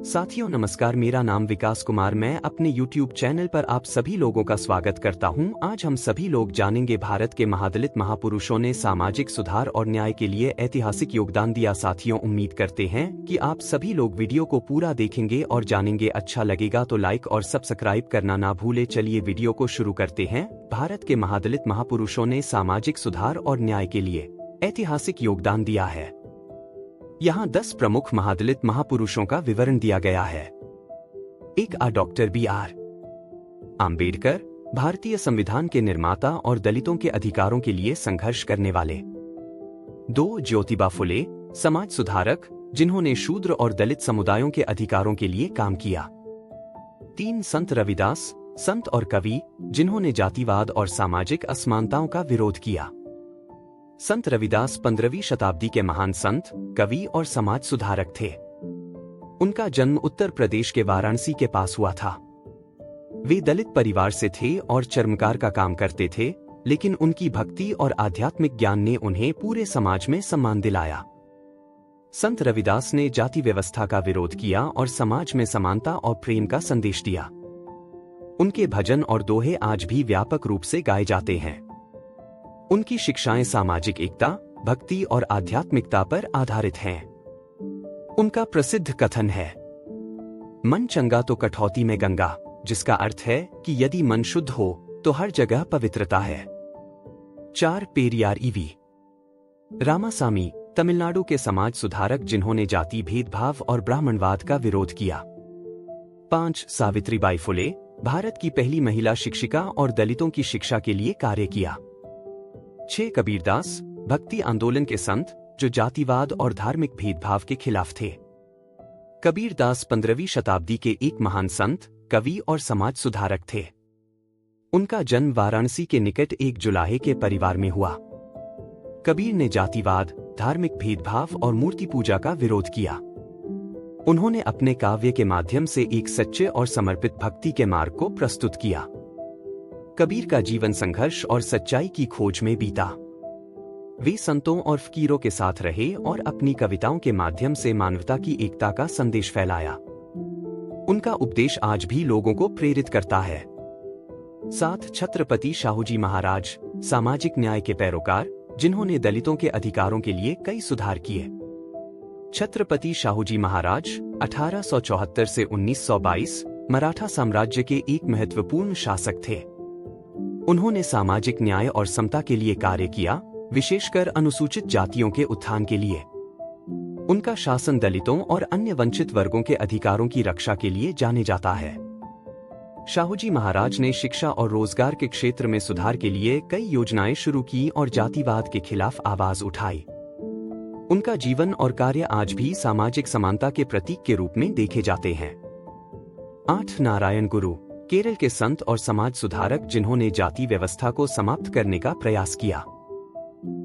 साथियों नमस्कार, मेरा नाम विकास कुमार। मैं अपने YouTube चैनल पर आप सभी लोगों का स्वागत करता हूं। आज हम सभी लोग जानेंगे भारत के महादलित महापुरुषों ने सामाजिक सुधार और न्याय के लिए ऐतिहासिक योगदान दिया। साथियों, उम्मीद करते हैं कि आप सभी लोग वीडियो को पूरा देखेंगे और जानेंगे। अच्छा लगेगा तो लाइक और सब्सक्राइब करना ना भूले। चलिए वीडियो को शुरू करते हैं। भारत के महादलित महापुरुषों ने सामाजिक सुधार और न्याय के लिए ऐतिहासिक योगदान दिया है। यहाँ 10 प्रमुख महादलित महापुरुषों का विवरण दिया गया है। 1. Doctor B.R. आम्बेडकर, भारतीय संविधान के निर्माता और दलितों के अधिकारों के लिए संघर्ष करने वाले। 2. ज्योतिबा फुले, समाज सुधारक, जिन्होंने शूद्र और दलित समुदायों के अधिकारों के लिए काम किया। 3. संत रविदास, संत और कवि, जिन्होंने जातिवाद और सामाजिक असमानताओं का विरोध किया। संत रविदास 15वीं शताब्दी के महान संत, कवि और समाज सुधारक थे। उनका जन्म उत्तर प्रदेश के वाराणसी के पास हुआ था। वे दलित परिवार से थे और चर्मकार का काम करते थे, लेकिन उनकी भक्ति और आध्यात्मिक ज्ञान ने उन्हें पूरे समाज में सम्मान दिलाया। संत रविदास ने जाति व्यवस्था का विरोध किया और समाज में समानता और प्रेम का संदेश दिया। उनके भजन और दोहे आज भी व्यापक रूप से गाए जाते हैं। उनकी शिक्षाएं सामाजिक एकता, भक्ति और आध्यात्मिकता पर आधारित हैं। उनका प्रसिद्ध कथन है, मन चंगा तो कठौती में गंगा, जिसका अर्थ है कि यदि मन शुद्ध हो तो हर जगह पवित्रता है। 4. पेरियार E.V. रामासामी, तमिलनाडु के समाज सुधारक, जिन्होंने जाति भेदभाव और ब्राह्मणवाद का विरोध किया। 5. सावित्रीबाई फुले, भारत की पहली महिला शिक्षिका और दलितों की शिक्षा के लिए कार्य किया। 6. कबीरदास, भक्ति आंदोलन के संत, जो जातिवाद और धार्मिक भेदभाव के खिलाफ थे। कबीरदास 15वीं शताब्दी के एक महान संत, कवि और समाज सुधारक थे। उनका जन्म वाराणसी के निकट एक जुलाहे के परिवार में हुआ। कबीर ने जातिवाद, धार्मिक भेदभाव और मूर्ति पूजा का विरोध किया। उन्होंने अपने काव्य के माध्यम से एक सच्चे और समर्पित भक्ति के मार्ग को प्रस्तुत किया। कबीर का जीवन संघर्ष और सच्चाई की खोज में बीता। वे संतों और फकीरों के साथ रहे और अपनी कविताओं के माध्यम से मानवता की एकता का संदेश फैलाया। उनका उपदेश आज भी लोगों को प्रेरित करता है। 7. छत्रपति शाहूजी महाराज, सामाजिक न्याय के पैरोकार, जिन्होंने दलितों के अधिकारों के लिए कई सुधार किए। छत्रपति शाहूजी महाराज 1874 से 1922 मराठा साम्राज्य के एक महत्वपूर्ण शासक थे। उन्होंने सामाजिक न्याय और समता के लिए कार्य किया, विशेषकर अनुसूचित जातियों के उत्थान के लिए। उनका शासन दलितों और अन्य वंचित वर्गों के अधिकारों की रक्षा के लिए जाने जाता है। शाहूजी महाराज ने शिक्षा और रोजगार के क्षेत्र में सुधार के लिए कई योजनाएं शुरू की और जातिवाद के खिलाफ आवाज उठाई। उनका जीवन और कार्य आज भी सामाजिक समानता के प्रतीक के रूप में देखे जाते हैं। 8. नारायण गुरु, केरल के संत और समाज सुधारक, जिन्होंने जाति व्यवस्था को समाप्त करने का प्रयास किया।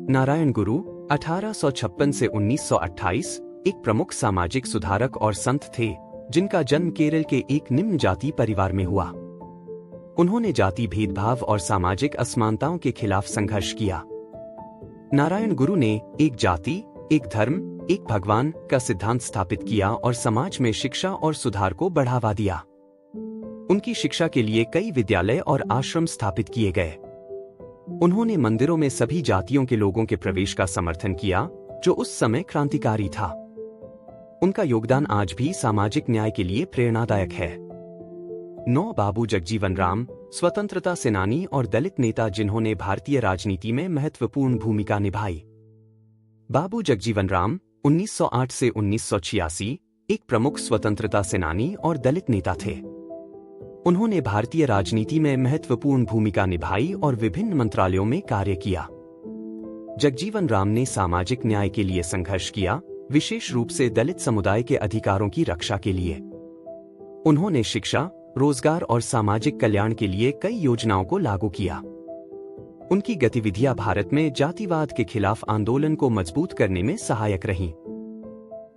नारायण गुरु 1856 से 1928 एक प्रमुख सामाजिक सुधारक और संत थे, जिनका जन्म केरल के एक निम्न जाति परिवार में हुआ। उन्होंने जाति भेदभाव और सामाजिक असमानताओं के खिलाफ संघर्ष किया। नारायण गुरु ने एक जाति, एक धर्म, एक भगवान का सिद्धांत स्थापित किया और समाज में शिक्षा और सुधार को बढ़ावा दिया। उनकी शिक्षा के लिए कई विद्यालय और आश्रम स्थापित किए गए। उन्होंने मंदिरों में सभी जातियों के लोगों के प्रवेश का समर्थन किया, जो उस समय क्रांतिकारी था। उनका योगदान आज भी सामाजिक न्याय के लिए प्रेरणादायक है। 9. बाबू जगजीवन राम, स्वतंत्रता सेनानी और दलित नेता, जिन्होंने भारतीय राजनीति में महत्वपूर्ण भूमिका निभाई। बाबू जगजीवन राम 1908 से 1986 एक प्रमुख स्वतंत्रता सेनानी और दलित नेता थे। उन्होंने भारतीय राजनीति में महत्वपूर्ण भूमिका निभाई और विभिन्न मंत्रालयों में कार्य किया। जगजीवन राम ने सामाजिक न्याय के लिए संघर्ष किया, विशेष रूप से दलित समुदाय के अधिकारों की रक्षा के लिए। उन्होंने शिक्षा, रोजगार और सामाजिक कल्याण के लिए कई योजनाओं को लागू किया। उनकी गतिविधियां भारत में जातिवाद के खिलाफ आंदोलन को मजबूत करने में सहायक रहीं।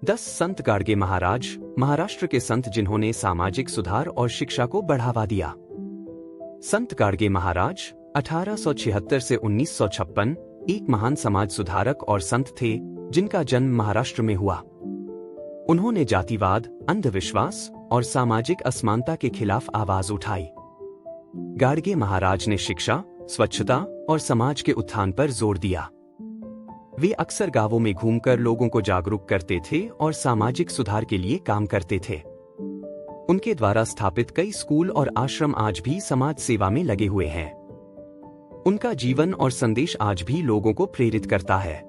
10. संत गाडगे महाराज, महाराष्ट्र के संत, जिन्होंने सामाजिक सुधार और शिक्षा को बढ़ावा दिया। संत गाडगे महाराज 1876 से 1956 एक महान समाज सुधारक और संत थे, जिनका जन्म महाराष्ट्र में हुआ। उन्होंने जातिवाद, अंधविश्वास और सामाजिक असमानता के खिलाफ आवाज उठाई। गाडगे महाराज ने शिक्षा, स्वच्छता और समाज के उत्थान पर जोर दिया। वे अक्सर गांवों में घूमकर लोगों को जागरूक करते थे और सामाजिक सुधार के लिए काम करते थे। उनके द्वारा स्थापित कई स्कूल और आश्रम आज भी समाज सेवा में लगे हुए हैं। उनका जीवन और संदेश आज भी लोगों को प्रेरित करता है।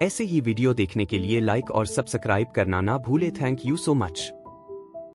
ऐसे ही वीडियो देखने के लिए लाइक और सब्सक्राइब करना ना भूले। Thank you so much.